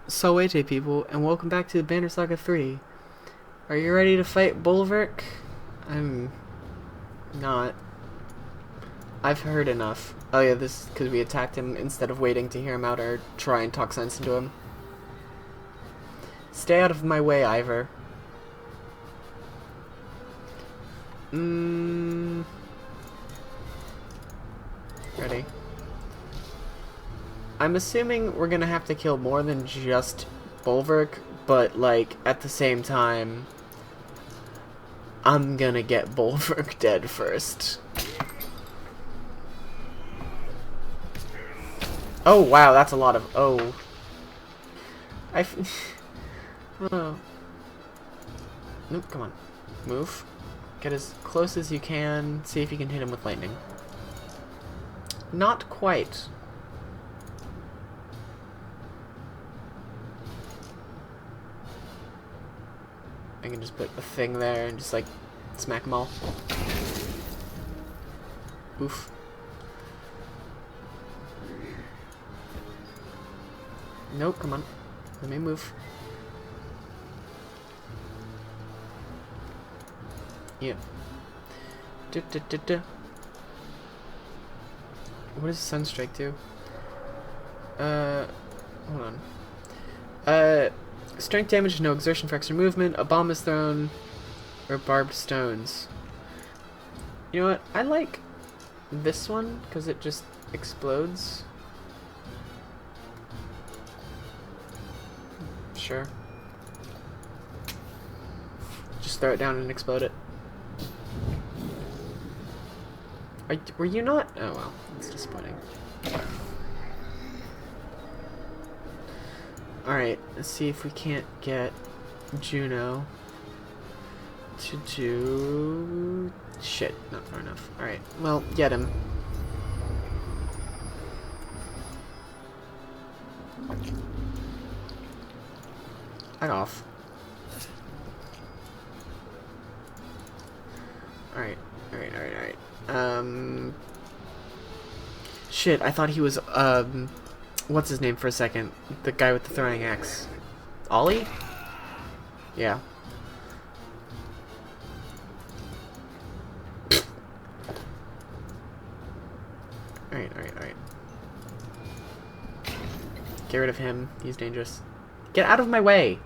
So AJ people, and welcome back to Banner Saga 3. Are you ready to fight Bulwark? I'm not. I've heard enough. Oh yeah, this is because we attacked him instead of waiting to hear him out or try and talk sense into him. Stay out of my way, Ivor. Ready. I'm assuming we're gonna have to kill more than just Bulwark, but like at the same time, I'm gonna get Bulwark dead first. Oh wow, that's a lot of oh. Oh. Nope, come on. Move. Get as close as you can. See if you can hit him with lightning. Not quite. I can just put a thing there and just like smack them all. Oof. Nope, come on. Let me move. Yeah. What does Sunstrike do? Hold on. Strength damage, no exertion for extra movement, a bomb is thrown, or barbed stones. You know what? I like this one, because it just explodes. Sure. Just throw it down and explode it. Were you not? Oh well, that's disappointing. Alright, let's see if we can't get Juno to do... Shit, not far enough. Alright, well, get him. Back off. Alright. Shit, I thought he was, what's his name for a second? The guy with the throwing axe. Ollie? Yeah. Alright. Get rid of him. He's dangerous. Get out of my way!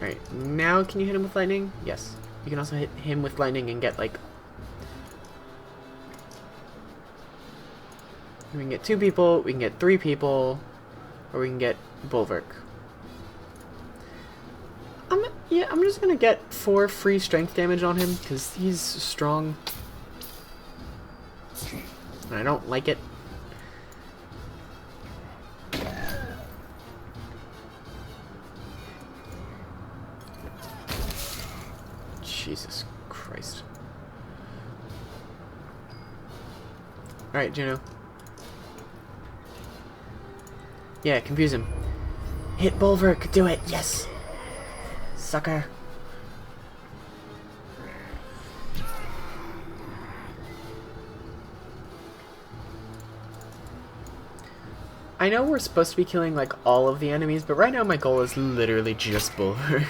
Alright, now can you hit him with lightning? Yes. You can also hit him with lightning and get, like... We can get 2 people, we can get 3 people, or we can get Bulwark. I'm just gonna get 4 free strength damage on him, because he's strong. And I don't like it. Jesus Christ. Alright, Juno. Yeah, confuse him. Hit Bulwark, do it, yes! Sucker. I know we're supposed to be killing, like, all of the enemies, but right now my goal is literally just Bulwark.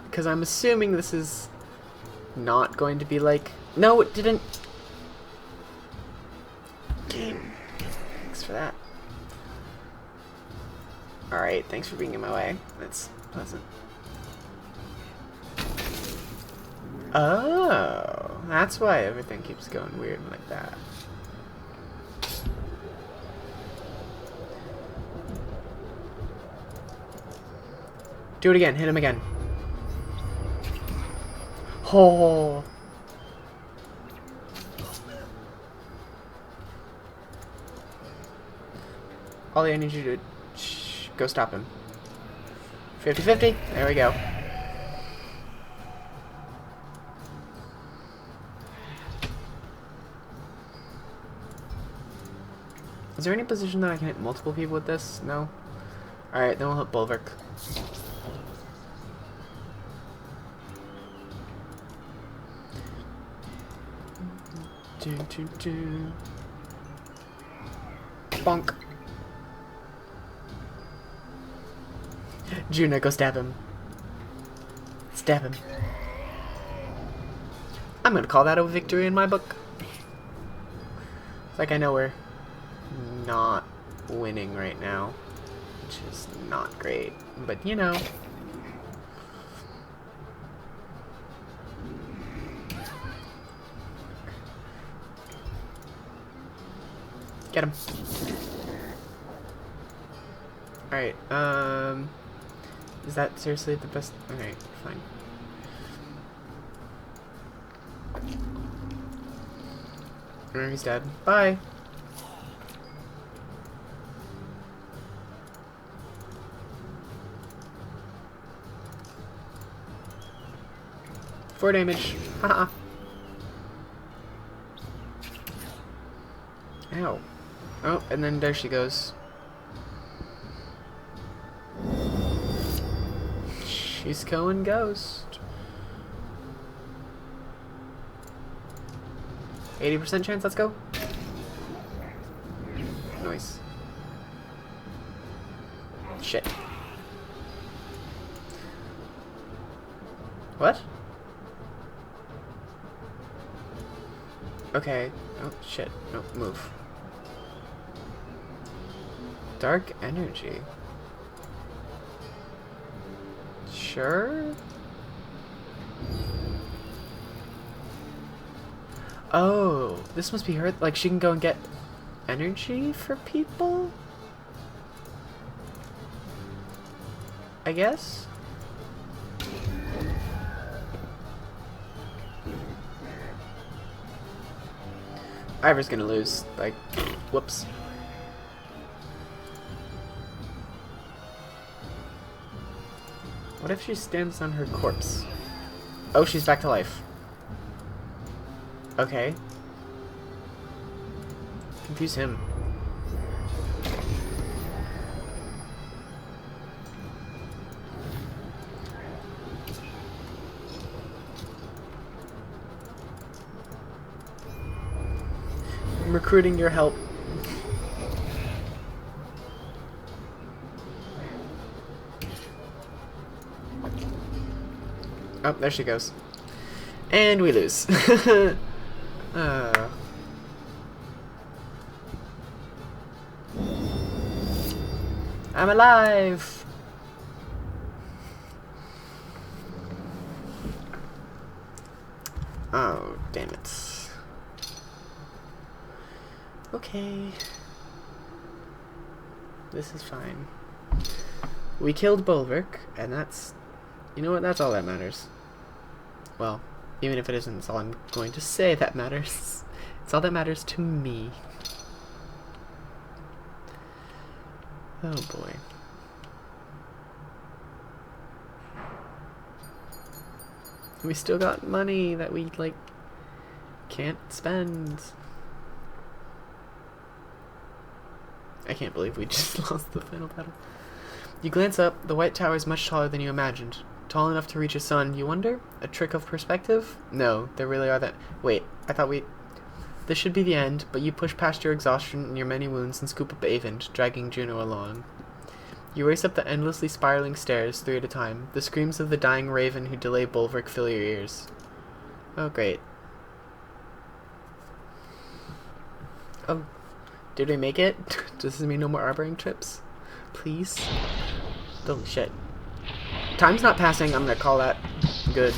Because I'm assuming this is not going to be like... No, it didn't! Game. Thanks for that. Alright, thanks for being in my way. That's pleasant. Oh, that's why everything keeps going weird like that. Do it again, hit him again. Oh. Ollie, I need you to go stop him. 50-50. There we go. Is there any position that I can hit multiple people with this? No? Alright, then we'll hit Bulwark. Bonk. Juno, go stab him. Stab him. I'm gonna call that a victory in my book. It's like I know we're not winning right now, which is not great, but you know. Get him. Alright, is that seriously the best? Okay, fine. He's dead. Bye. Four damage. Haha. Ow. Oh, and then there she goes. She's going ghost. 80% chance, let's go. Nice. Shit. What? Okay. Oh, shit. No, move. Dark energy. Sure? Oh, this must be her. Like, she can go and get energy for people? I guess? Ivor's gonna lose. Like, whoops. What if she stands on her corpse? Oh, she's back to life. Okay. Confuse him. I'm recruiting your help. Oh, there she goes. And we lose. I'm alive! Oh, damn it. Okay. This is fine. We killed Bulwark, and that's... You know what? That's all that matters. Well, even if it isn't, it's all I'm going to say that matters. It's all that matters to me. Oh boy. We still got money that we, like, can't spend. I can't believe we just lost the final battle. You glance up, the White Tower is much taller than you imagined. Tall enough to reach a sun, you wonder? A trick of perspective? No, there really are that... Wait, I thought we... This should be the end, but you push past your exhaustion and your many wounds and scoop up Avent, dragging Juno along. You race up the endlessly spiraling stairs, 3 at a time. The screams of the dying raven who delay Bulwark fill your ears. Oh, great. Oh, did we make it? Does this mean no more arboring trips? Please? Holy shit. Time's not passing, I'm gonna call that good.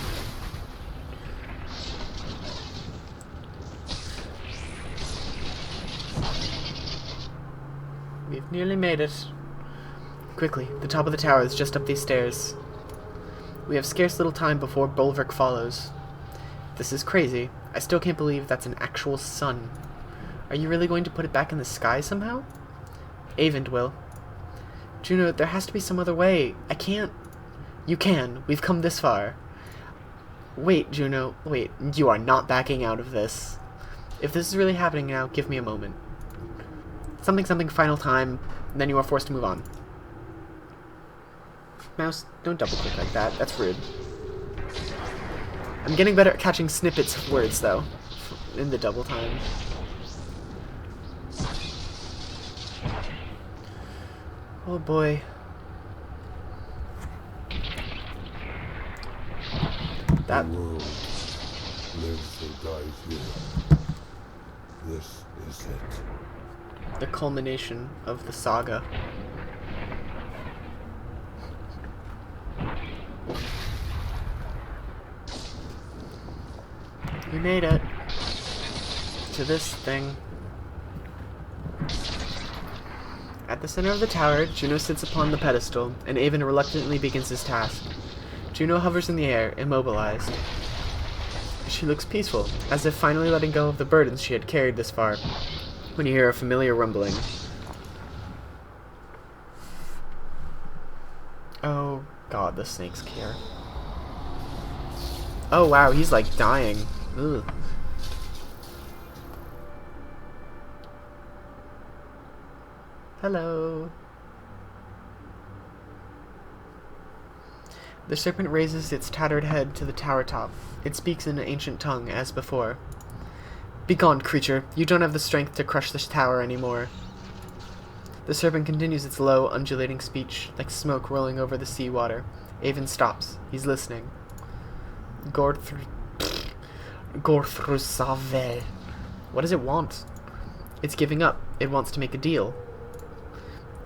We've nearly made it. Quickly, the top of the tower is just up these stairs. We have scarce little time before Bulwark follows. This is crazy. I still can't believe that's an actual sun. Are you really going to put it back in the sky somehow? Avent will. Juno, there has to be some other way. I can't... You can. We've come this far. Wait, Juno. Wait. You are not backing out of this. If this is really happening now, give me a moment. Something, something, final time. Then you are forced to move on. Mouse, don't double click like that. That's rude. I'm getting better at catching snippets of words, though, in the double time. Oh boy. That The world lives or dies here. This is it. the culmination of the saga. We made it to this thing. At the center of the tower, Juno sits upon the pedestal, and Avon reluctantly begins his task. Juno hovers in the air, immobilized. She looks peaceful, as if finally letting go of the burdens she had carried this far, when you hear a familiar rumbling. Oh god, the snake's here. Oh wow, he's like dying. Ugh. Hello. The serpent raises its tattered head to the tower top. It speaks in an ancient tongue, as before. Begone, creature. You don't have the strength to crush this tower anymore. The serpent continues its low, undulating speech, like smoke rolling over the sea water. Avon stops. He's listening. Gorthrusave. What does it want? It's giving up. It wants to make a deal.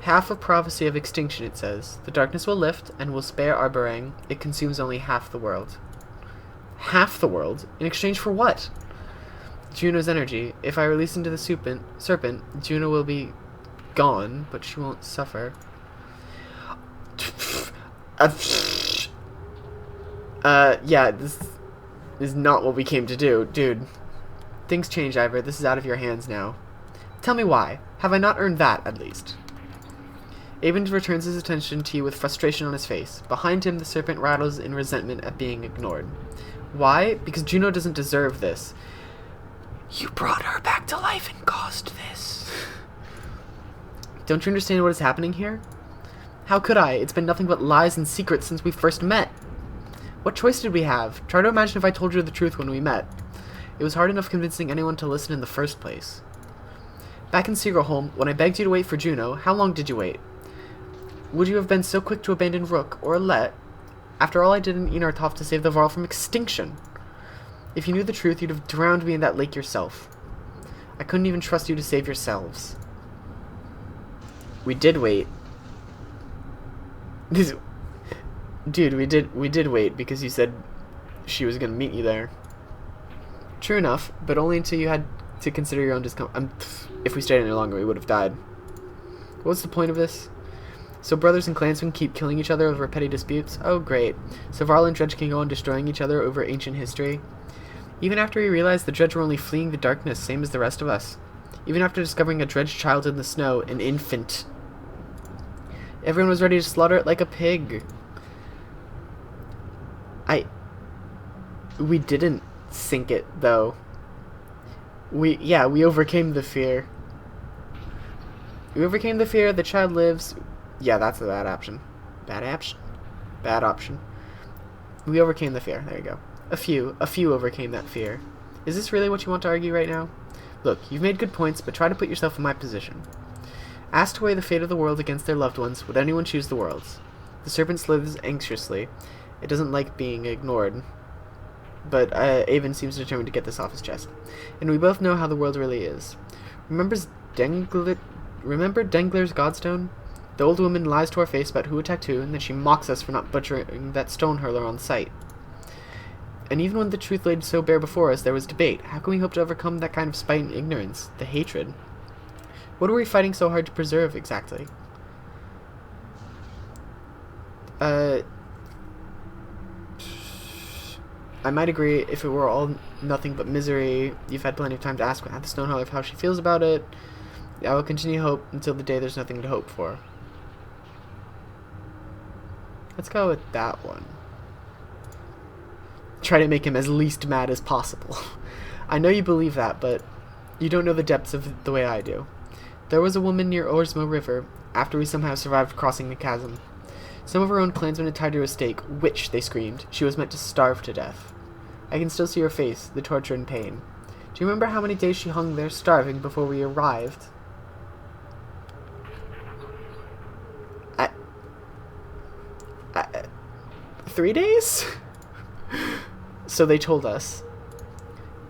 Half a prophecy of extinction, it says. The darkness will lift, and will spare Arborang. It consumes only half the world. Half the world? In exchange for what? Juno's energy. If I release into the serpent, Juno will be gone, but she won't suffer. Yeah, this is not what we came to do. Dude, things change, Ivor. This is out of your hands now. Tell me why. Have I not earned that, at least? Avon returns his attention to you with frustration on his face. Behind him, the serpent rattles in resentment at being ignored. Why? Because Juno doesn't deserve this. You brought her back to life and caused this. Don't you understand what is happening here? How could I? It's been nothing but lies and secrets since we first met. What choice did we have? Try to imagine if I told you the truth when we met. It was hard enough convincing anyone to listen in the first place. Back in Seagullholm, when I begged you to wait for Juno, how long did you wait? Would you have been so quick to abandon Rook, or Let, after all I did in Enartoff to save the Varl from extinction? If you knew the truth, you'd have drowned me in that lake yourself. I couldn't even trust you to save yourselves. We did wait. Dude, we did wait because you said she was gonna meet you there. True enough, but only until you had to consider your own discomfort. If we stayed any longer, we would have died. What's the point of this? So brothers and clansmen keep killing each other over petty disputes? Oh, great. So Varl and Dredge can go on destroying each other over ancient history? Even after we realized the Dredge were only fleeing the darkness, same as the rest of us. Even after discovering a Dredge child in the snow, an infant. Everyone was ready to slaughter it like a pig. We didn't sink it, though. We overcame the fear. We overcame the fear, the child lives. Yeah, that's a bad option. Bad option. We overcame the fear. There you go. A few overcame that fear. Is this really what you want to argue right now? Look, you've made good points, but try to put yourself in my position. Asked to weigh the fate of the world against their loved ones, would anyone choose the world's? The serpent slithers anxiously. It doesn't like being ignored. But Avon seems determined to get this off his chest. And we both know how the world really is. Remember Dengler's Godstone? The old woman lies to our face about who attacked who, and then she mocks us for not butchering that stone hurler on sight. And even when the truth laid so bare before us, there was debate. How can we hope to overcome that kind of spite and ignorance? The hatred. What are we fighting so hard to preserve, exactly? I might agree if it were all nothing but misery. You've had plenty of time to ask the Stonehurler how she feels about it. I will continue hope until the day there's nothing to hope for. Let's go with that one. Try to make him as least mad as possible. I know you believe that, but you don't know the depths of the way I do. There was a woman near Orsmo River, after we somehow survived crossing the chasm. Some of her own clansmen had tied her to a stake, which, they screamed, she was meant to starve to death. I can still see her face, the torture and pain. Do you remember how many days she hung there starving before we arrived? 3 days? So they told us.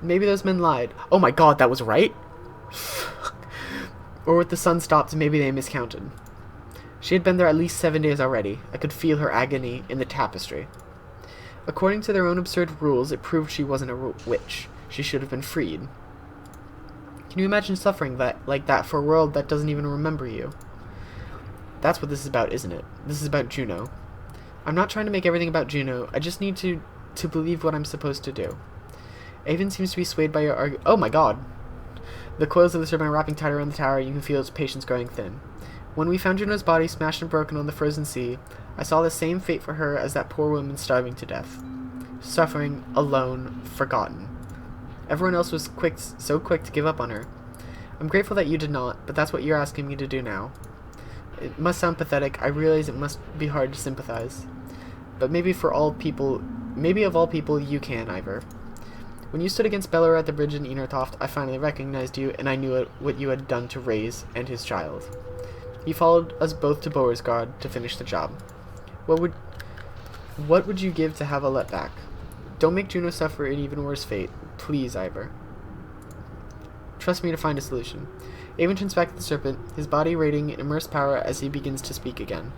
Maybe those men lied. Oh my god, that was right? Or with the sun stopped, maybe they miscounted. She had been there at least 7 days already. I could feel her agony in the tapestry. According to their own absurd rules, it proved she wasn't a witch. She should have been freed. Can you imagine suffering like that for a world that doesn't even remember you? That's what this is about, isn't it? This is about Juno. I'm not trying to make everything about Juno. I just need to believe what I'm supposed to do. Avon seems to be swayed by your oh my god! The coils of the serpent are wrapping tight around the tower, and you can feel its patience growing thin. When we found Juno's body smashed and broken on the frozen sea, I saw the same fate for her as that poor woman starving to death. Suffering, alone, forgotten. Everyone else was so quick to give up on her. I'm grateful that you did not, but that's what you're asking me to do now. It must sound pathetic. I realize it must be hard to sympathize. But maybe of all people, you can, Ivor. When you stood against Belor at the bridge in Enertoft, I finally recognized you, and I knew what you had done to Reyes and his child. You followed us both to Beauregard to finish the job. What would you give to have a letback? Don't make Juno suffer an even worse fate. Please, Ivor. Trust me to find a solution. Avon turns back to the serpent, his body radiating in immersed power as he begins to speak again.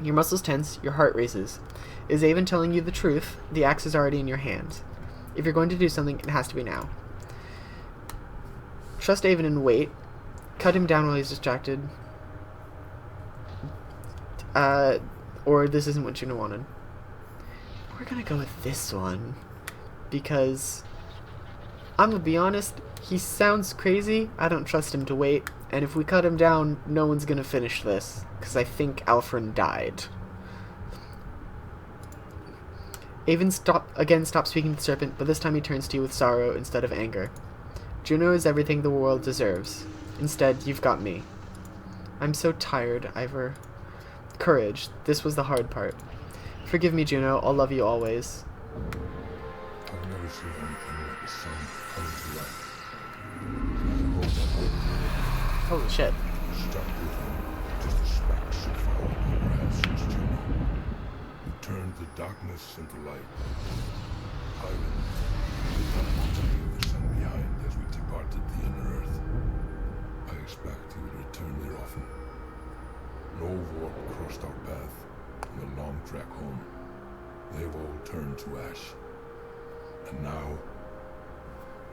Your muscles tense, your heart races. Is Avon telling you the truth? The axe is already in your hand. If you're going to do something, it has to be now. Trust Avon and wait. Cut him down while he's distracted. Or this isn't what Juno wanted. We're gonna go with this one. Because, I'm gonna be honest, he sounds crazy. I don't trust him to wait. And if we cut him down, no one's gonna finish this. Because I think Alfred died. Avon stopped speaking to the serpent, but this time he turns to you with sorrow instead of anger. Juno is everything the world deserves. Instead, you've got me. I'm so tired, Ivor. Courage. This was the hard part. Forgive me, Juno. I'll love you always. I've never seen anything like the sun coming to life. Holy shit. Stuck with him, just a speck so far over Ashen's journey. You turned the darkness into light. Ivan, leaving the sun behind as we departed the inner earth. I expect he would return there often. No warp crossed our path on the long trek home. They've all turned to ash. And now,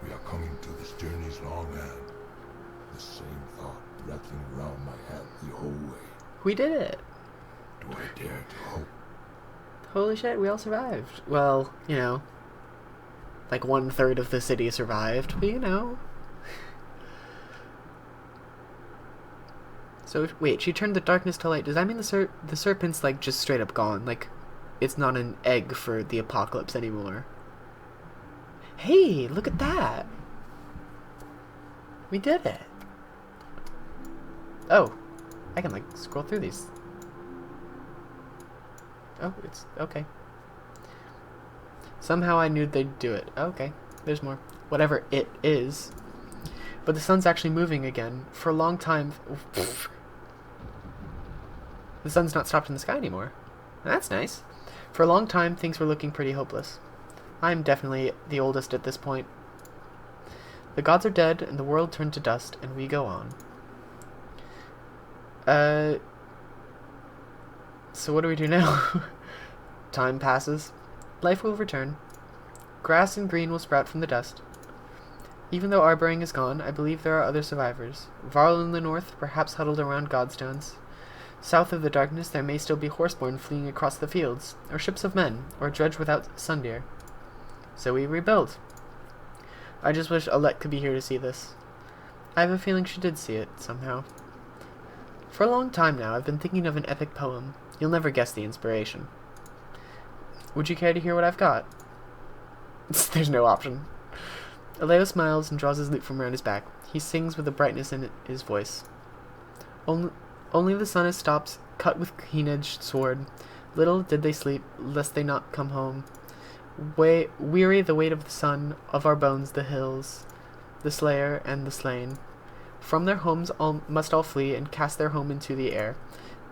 we are coming to this journey's long end. The same thought rattling around my head the whole way. We did it. Do I dare to hope? Holy shit, we all survived. Well, you know, like 1/3 of the city survived, but you know. So, wait, she turned the darkness to light. Does that mean the serpent's, like, just straight up gone? Like, it's not an egg for the apocalypse anymore. Hey, look at that! We did it! Oh, I can, like, scroll through these. Oh, it's okay. Somehow I knew they'd do it. Okay, there's more. Whatever it is. But the sun's actually moving again. For a long time... The sun's not stopped in the sky anymore. That's nice. For a long time, things were looking pretty hopeless. I'm definitely the oldest at this point. The gods are dead, and the world turned to dust, and we go on. So what do we do now? Time passes. Life will return. Grass and green will sprout from the dust. Even though Arboring is gone, I believe there are other survivors. Varl in the north, perhaps huddled around godstones. South of the darkness, there may still be horseborn fleeing across the fields, or ships of men, or dredge without sundeer. So we rebuild. I just wish Alette could be here to see this. I have a feeling she did see it, somehow. For a long time now, I've been thinking of an epic poem. You'll never guess the inspiration. Would you care to hear what I've got? There's no option. Aleo smiles and draws his lute from around his back. He sings with a brightness in his voice. Only the sun is stopped, cut with keen-edged sword. Little did they sleep, lest they not come home. Weary the weight of the sun, of our bones the hills, the slayer and the slain. From their homes must all flee, and cast their home into the air.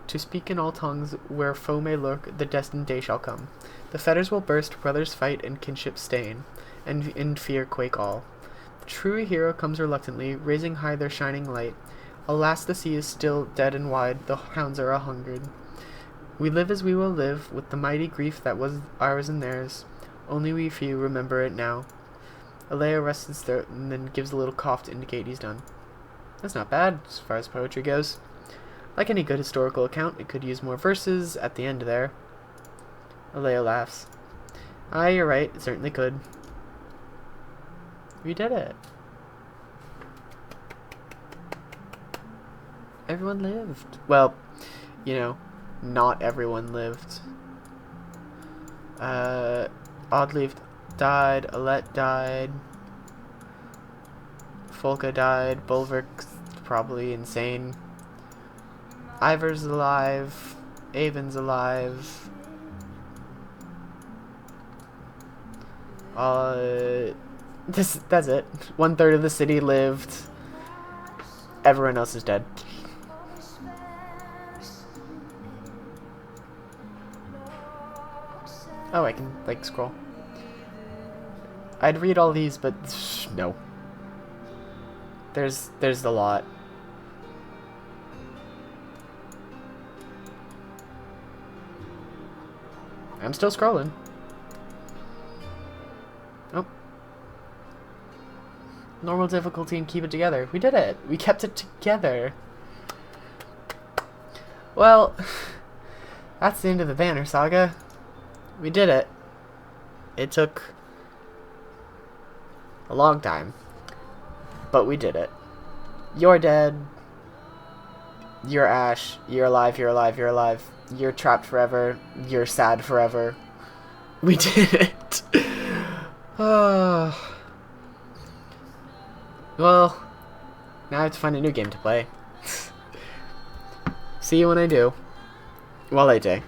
To speak in all tongues, where foe may lurk, the destined day shall come. The fetters will burst, brothers fight, and kinship stain, and in fear quake all. The true hero comes reluctantly, raising high their shining light. Alas, the sea is still dead and wide, the hounds are a-hungered. We live as we will live, with the mighty grief that was ours and theirs. Only we few remember it now. Alea rests his throat and then gives a little cough to indicate he's done. That's not bad, as far as poetry goes. Like any good historical account, it could use more verses at the end there. Alea laughs. Ah, you're right, it certainly could. We did it. Everyone lived. Well, you know, not everyone lived. Oddleaf died, Alette died, Folka died, Bulwark's probably insane. Ivor's alive, Avon's alive. That's it. 1/3 of the city lived. Everyone else is dead. Oh, I can, like, scroll. I'd read all these, but no. There's a lot. I'm still scrolling. Oh. Normal difficulty and keep it together. We did it. We kept it together. Well, that's the end of the Banner Saga. We did it. It took a long time, but we did it. You're dead. You're Ash. You're alive. You're alive. You're alive. You're trapped forever. You're sad forever. We did it. Well, now I have to find a new game to play. See you when I do. Well, AJ.